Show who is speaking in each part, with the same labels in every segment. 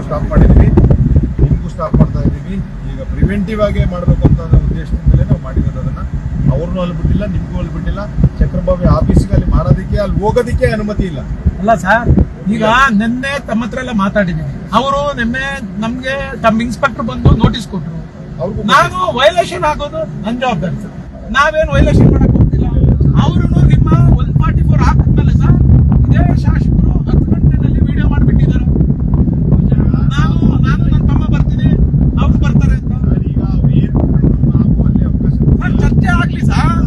Speaker 1: Stop ಮಾಡಿದ್ವಿ, ನಿಮಗೂ stop ಮಾಡ್ತಾ ಇದ್ದೀವಿ. ಈಗ ಪ್ರಿವೆಂಟಿವ್ ಆಗಿ ಮಾಡಬೇಕು ಅಂತ ಉದ್ದೇಶದಿಂದಲೇ ನಾವು ಮಾಡಿರೋದು. ಅದನ್ನ ಅವ್ರನ್ನೂ ಅಲ್ಲಿ ಬಿಟ್ಟಿಲ್ಲ, ನಿಮಗೂ ಅಲ್ಲಿ ಬಿಟ್ಟಿಲ್ಲ. ಚಕ್ರಬಾವಿ ಆಫೀಸ್ಗೆ ಅಲ್ಲಿ ಮಾಡೋದಕ್ಕೆ, ಅಲ್ಲಿ ಹೋಗೋದಕ್ಕೆ ಅನುಮತಿ ಇಲ್ಲ.
Speaker 2: ಅಲ್ಲ ಸರ್, ಈಗ ನಿನ್ನೆ ತಮ್ಮ ಹತ್ರ ಎಲ್ಲ ಮಾತಾಡಿದ್ದೀನಿ. ಅವರು ನಿನ್ನೆ ನಮ್ಗೆ ತಮ್ಮ ಇನ್ಸ್ಪೆಕ್ಟರ್ ಬಂದು ನೋಟಿಸ್ ಕೊಟ್ಟರು. ನಾನು ವೈಲೇಷನ್ ಆಗೋದು ನನ್ ಜವಾಬ್ದಾರಿ ಸರ್. ನಾವೇನು ವೈಲೇಷನ್ ಮಾಡಕ್ ಹೋಗ್ತಿಲ್ಲ. ಅವರು ನಿಮ್ಮ 144 ಹಾಕಿದ್ಮೇಲೆ ಸರ್ ಇದೇ ಶಾಸಕರು 10 ಗಂಟೆನಲ್ಲಿ ವಿಡಿಯೋ ಮಾಡಿಬಿಟ್ಟಿದ್ದಾರೆ. ನಾನು ನನ್ನ ತಮ್ಮ ಬರ್ತೀನಿ, ಅವ್ರು ಬರ್ತಾರೆ ಅಂತ. ಸರ್ ಚರ್ಚೆ ಆಗ್ಲಿ ಸರ್.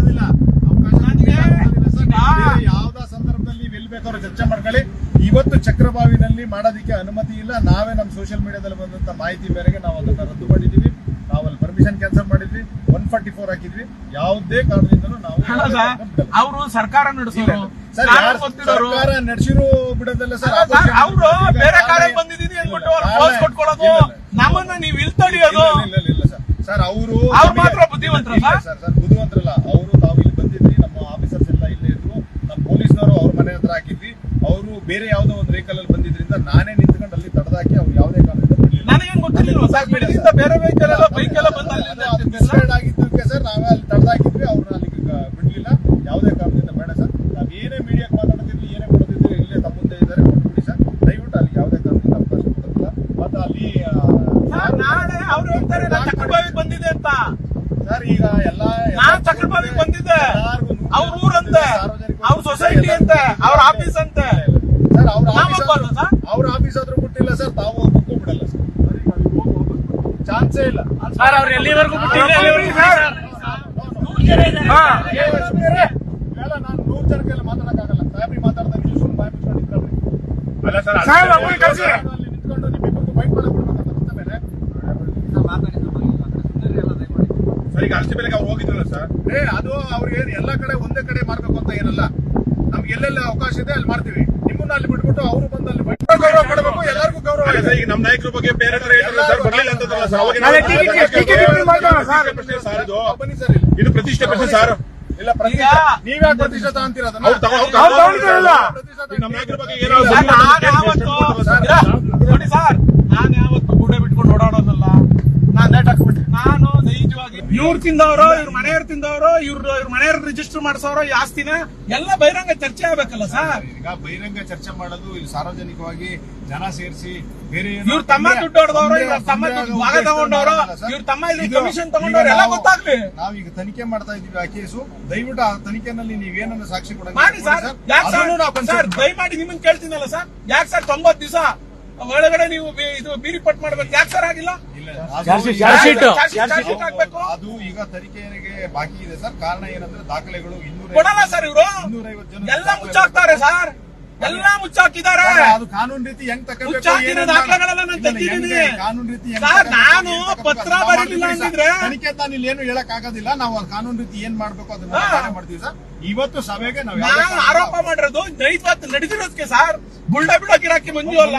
Speaker 1: ಯಾವ್ದಾ ಸಂದರ್ಭದಲ್ಲಿ ಎಲ್ಲಿ ಬೇಕಾದ್ರೂ ಚರ್ಚೆ ಮಾಡ್ಕೊಳ್ಳಿ. ಇವತ್ತು ಚಕ್ರಬಾವಿನಲ್ಲಿ ಮಾಡೋದಕ್ಕೆ ಅನುಮತಿ ಇಲ್ಲ. ನಾವೇ ನಮ್ಮ ಸೋಷಿಯಲ್ ಮೀಡಿಯಾದಲ್ಲಿ ಬಂದಂತ ಮಾಹಿತಿ ಮೇರೆಗೆ ನಾವು ಅದನ್ನ ರದ್ದು ಮಾಡಿದ್ದೀವಿ. ನಾವು ಅಲ್ಲಿ ಪರ್ಮಿಷನ್ ಕ್ಯಾನ್ಸಲ್ ಮಾಡಿದ್ವಿ, 144 ಹಾಕಿದ್ವಿ. ಯಾವುದೇ ಕಾರಣದಿಂದಲೂ ನಾವು
Speaker 2: ಅವರು ಸರ್ಕಾರ ನಡೆಸೋರು,
Speaker 1: ಸರ್ಕಾರ ನಡೆಸಿರೋ ಬಿಡೋದಲ್ಲ ಸರ್.
Speaker 2: ಅವರು ಬೇರೆ ಕಾರ್ಯ ಬಂದಿದ್ದೀನಿ ಅಂದ್ಬಿಟ್ಟು ಅವ್ರು ಕೊಟ್ಕೊಳ್ಳೋದು, ನಮ್ಮನ್ನ ನೀವು ಇಲ್ತಡಿಯೋದು.
Speaker 1: ಇಲ್ಲ ಸರ್, ಅವರು
Speaker 2: ಮಾತ್ರ ಬುದ್ಧಿವಂತರ
Speaker 1: ಸರ್. ಬುದ್ಧಿವಂತರಲ್ಲ ಅವರು. ತಾವು ಇಲ್ಲಿ ಬಂದಿದ್ರಿ, ನಮ್ಮ ಆಫೀಸರ್ಸ್ ಎಲ್ಲ ಇಲ್ಲೇ ಇದ್ರು, ನಮ್ಮ ಪೊಲೀಸ್ನವರು ಅವ್ರ ಮನೆ ಹತ್ರ ಹಾಕಿದ್ವಿ. ಅವರು ಬೇರೆ ಯಾವ್ದೋ ಒಂದು ವೆಹಿಕಲ್ ಅಲ್ಲಿ ಬಂದಿದ್ರಿಂದ ನಾನೇ ನಿಂತ್ಕೊಂಡು ಅಲ್ಲಿ ತಡೆದಾಕಿ ಅವ್ರು ಯಾವುದೇ ಕಾರಣದಿಂದ
Speaker 2: ನನಗೇನು ಗೊತ್ತಿಲ್ಲ ಸರ್. ಬೆಳಗಿಂದ ಬೇರೆ ವೆಹಿಕಲ್ ಎಲ್ಲ ಬೈಕ್ ಎಲ್ಲ
Speaker 1: ಆಗಿದ್ದಕ್ಕೆ ಸರ್ ನಾವೇ ಅಲ್ಲಿ ತಡೆದಾಕಿದ್ವಿ. ಅವ್ರನ್ನ ಅಲ್ಲಿ ಬಿಡ್ಲಿಲ್ಲ. ಯಾವುದೇ ಕಾರಣದಿಂದ ಬೇಡ ಸರ್. ನಾವ್ ಏನೇ ಮೀಡಿಯಾಕ್ಕೆ ಮಾತಾಡ್ತಿದ್ವಿ, ಏನೇ ಕೊಡ್ತಿದ್ವಿ, ಇಲ್ಲೇ ತಮ್ಮ ಮುಂದೆ ಇದ್ದಾರೆ, ಕೊಟ್ಬಿಡಿ ಸರ್. ದಯವಿಟ್ಟು ಅಲ್ಲಿ ಯಾವುದೇ ಕಾರಣದಿಂದ ಅವಕಾಶ ಕೊಡೋದಿಲ್ಲ. ಮತ್ತೆ ಅಲ್ಲಿ
Speaker 2: ನಾಳೆ ಅವ್ರು ಹೇಳ್ತಾರೆ ನಾನು ಚಕ್ರಬಾವಿಗೆ ಬಂದಿದೆ ಅಂತ.
Speaker 1: ಸರ್ ಈಗ
Speaker 2: ನಾನು ಚಕ್ರಬಾವಿಗೆ ಬಂದಿದ್ದೆ, ಅವ್ರ ಊರಂತೆ, ಅವ್ರ ಸೊಸೈಟಿ ಅಂತೆ, ಅವ್ರ ಆಫೀಸ್ ಅಂತೆ.
Speaker 1: ಸರ್ ಅವ್ರ ಆಫೀಸ್ ಆದ್ರೂ ಬಿಟ್ಟಿಲ್ಲ ಸರ್. ತಾವು ಹೋಗ್ಬೇಕು ಬಿಡಲ್ಲ ಸರ್. ಚಾನ್ಸೇ ಇಲ್ಲ
Speaker 2: ಸರ್. ಅವ್ರು ಎಲ್ಲಿವರೆಗೂ ಬಿಟ್ಟಿಲ್ಲ.
Speaker 1: ನಾನು 100 ಜನ ಕೈಲಿ ಮಾತಾಡಕ್ಕಾಗಲ್ಲ. ಸಾಹೇಬ್ರಿಗೆ ಮಾತಾಡ್ತಾ ಇದ್ದೀವಿ, ಸುಮ್ಮನೆ ಬಾಯ್ ಮುಚ್ಕೊಂಡಿದ್ರಿ.
Speaker 2: ಅಲ್ಲ ಸರ್,
Speaker 1: ಅಲ್ಲಿ ನಿಂತ್ಕೊಂಡು ನಿಮ್ಮಿಬ್ಬರಿಗೂ ಬೈಕ್ ಮಾಡಕ್ ಬಿಡ್ಬೇಕಂತ ಮೇಲೆ ಸರ್. ಈಗ ಅಷ್ಟೇ ಬೆಲೆಗೆ ಅವ್ರು ಹೋಗಿದ್ರಲ್ಲ ಸರ್. ಅದು ಅವ್ರಿಗೆ ಎಲ್ಲಾ ಕಡೆ ಒಂದೇ ಕಡೆ ಮಾಡ್ಬೇಕು ಅಂತ ಏನಲ್ಲ. ನಮ್ಗೆ ಎಲ್ಲೆಲ್ಲ ಅವಕಾಶ ಇದೆ ಅಲ್ಲಿ ಮಾಡ್ತೀವಿ. ನಿಮ್ಮನ್ನ ಅಲ್ಲಿ ಬಿಟ್ಬಿಟ್ಟು ಅವರು ಬಂದು ಅಲ್ಲಿ ಗೌರವ ಕೊಡಬೇಕು. ಎಲ್ಲರಿಗೂ ಗೌರವ ಇದೆ. ಈಗ ನಮ್ಮ ನಾಯಕರ ಬಗ್ಗೆ ಬೇರೆ ಬರ್ಲಿಲ್ಲ ಅಂತಂದ್ರಲ್ಲ ಸರ್. ಬನ್ನಿ ಸರ್, ಇದು ಪ್ರತಿಷ್ಠೆ ಪ್ರಶ್ನೆ ಸರ್. ಇಲ್ಲ ನೀವ್ಯಾಕೆ ಪ್ರತಿಷ್ಠೆ ತಗೊಂತೀರ? ನಮ್ಮ ನಾಯಕರ ಬಗ್ಗೆ
Speaker 2: ನೋಡಿ ಸರ್, ನಾನು ಯಾವತ್ತು ಗೂಡೆ ಬಿಟ್ಕೊಂಡು ಓಡಾಡೋದಲ್ಲ. ನಾನು ನೈಜವಾಗಿ ಇವ್ರು ತಿಂದವರು, ಇವ್ರ ಮನೆಯವ್ರು ತಿಂದವರು, ಇವ್ರ ಮನೆಯವ್ರು ರಿಜಿಸ್ಟರ್ ಮಾಡಿಸೋರು ಈ ಆಸ್ತಿನ ಎಲ್ಲ ಬಹಿರಂಗ ಚರ್ಚೆ ಆಗ್ಬೇಕಲ್ಲ ಸರ್.
Speaker 1: ಈಗ ಬಹಿರಂಗ ಚರ್ಚೆ ಮಾಡೋದು ಇಲ್ಲಿ ಸಾರ್ವಜನಿಕವಾಗಿ ಜನ ಸೇರಿಸಿ ಬೇರೆ
Speaker 2: ಇವ್ರ ತಮ್ಮ ದುಡ್ಡು ಹೊಡೆದವರು, ಇವ್ರ ತಮ್ಮ ಭಾಗ ತಗೊಂಡವರು, ಇವ್ರ ತಮ್ಮ ಇಲ್ಲಿ ಕಮಿಷನ್ ತಗೊಂಡವ್ರು ಎಲ್ಲ ಗೊತ್ತಾಗ್ಲಿ.
Speaker 1: ನಾವೀಗ ತನಿಖೆ ಮಾಡ್ತಾ ಇದೀವಿ ಆ ಕೇಸು. ದಯವಿಟ್ಟು ಆ ತನಿಖೆನಲ್ಲಿ ನೀವೇನನ್ನ ಸಾಕ್ಷಿ ಕೊಡ
Speaker 2: ಮಾಡಿ ಸರ್. ಸರ್ ದಯಮಾಡಿ ನಿಮ್ಮನ್ನ ಕೇಳ್ತೀನಲ್ಲ ಸರ್, ಯಾಕೆ ಸರ್ 90 ದಿವಸ ಒಳಗಡೆ ನೀವು ಇದು ಬಿ ರಿಪೋರ್ಟ್ ಮಾಡ್ಬೇಕು? ಯಾಕೆ ಸರ್ ಆಗಿಲ್ಲ?
Speaker 1: ಅದು ಈಗ ತನಿಖೆಗೆ ಬಾಕಿ ಇದೆ ಸರ್. ಕಾರಣ ಏನಂದ್ರೆ ದಾಖಲೆಗಳು
Speaker 2: ಕೊಡಲ್ಲ ಸರ್. ಇವರು
Speaker 1: 250 ಜನ
Speaker 2: ಎಲ್ಲ ಮುಚ್ಚಾಕ್ತಾರೆ ಸರ್, ಎಲ್ಲ ಮುಚ್ಚಾಕಿದ್ದಾರೆ.
Speaker 1: ಅದು ಕಾನೂನು ರೀತಿ ಹೆಂಗ್
Speaker 2: ಮುಚ್ಚಾಕಿರೋ ದಾಖಲೆಗಳೆಲ್ಲ ನಾನು ತೆಗೆದಿದ್ದೀನಿ.
Speaker 1: ಕಾನೂನು ರೀತಿ
Speaker 2: ನಾನು ಪತ್ರ ಬರೀಲಿಲ್ಲ ಅಂತಿದ್ರೆ
Speaker 1: ತನಿಖೆ ನಾನು ಇಲ್ಲಿ ಏನು ಹೇಳಕ್ ಆಗೋದಿಲ್ಲ. ನಾವು ಕಾನೂನು ರೀತಿ ಏನ್ ಮಾಡ್ಬೇಕು ಅದನ್ನ ಮಾಡ್ತೀವಿ ಸರ್. ಇವತ್ತು ಸಭೆಗೆ ನಾವು
Speaker 2: ಆರೋಪ ಮಾಡಿರೋದು ನೈವತ್ತು ನಡೆದಿರೋದಕ್ಕೆ ಸರ್. ಗುಳ್ಳ ಬಿಡೋಕೆ ಇರಾಕಿ ಮಂಜು ಅಲ್ಲ,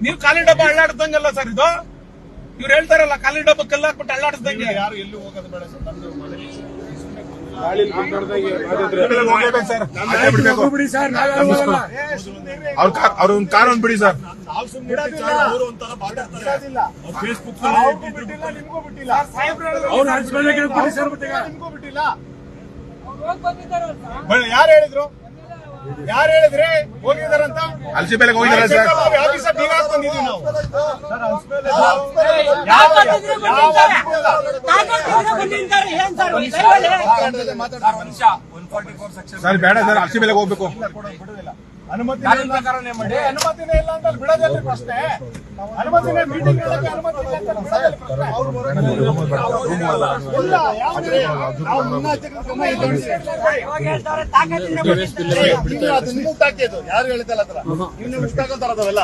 Speaker 2: ನೀವು ಖಾಲಿ ಡಬ್ಬ ಅಳ್ಳಾಡ್ದಂಗಲ್ಲ ಸರ್. ಇದು ಇವ್ರು ಹೇಳ್ತಾರಲ್ಲ, ಖಾಲಿ ಡಬ್ಬ ಕಲ್ಲಾಕ್ಬಿಟ್ಟು ಅಳ್ಳಾಡ್ದಂಗೆ.
Speaker 1: ಯಾರು ಎಲ್ಲೂ ಹೋಗೋದು ಬೇಡ ಸರ್. ನಮ್ದು ಅವ್ರ ಒಂದು ಕಾನೂನು ಬಿಡಿ ಸರ್. ಯಾರು ಹೇಳಿದ್ರು? ಯಾರು ಹೇಳಿದ್ರಿ ಹೋಗಿದಾರಂತ? ಅಲ್ಸಿ ಬೆಲೆಗೆ ಹೋಗಿದಾರ ಸರ್. ಸರ್ ಬೇಡ ಸರ್, ಅಲ್ಸಿ ಬೆಲೆಗೆ ಹೋಗ್ಬೇಕು. ಅನುಮತಿನೇ ಇಲ್ಲ ಅಂತ ಬಿಡೋದಲ್ಲ ಪ್ರಶ್ನೆ. ಅನುಮತಿನೇ ಮೀಟಿಂಗ್ ಯಾರು ಹೇಳಿದಲ್ಲ, ನೀವು ಮುಟ್ಟಾಕಂತಾರದವೆಲ್ಲ.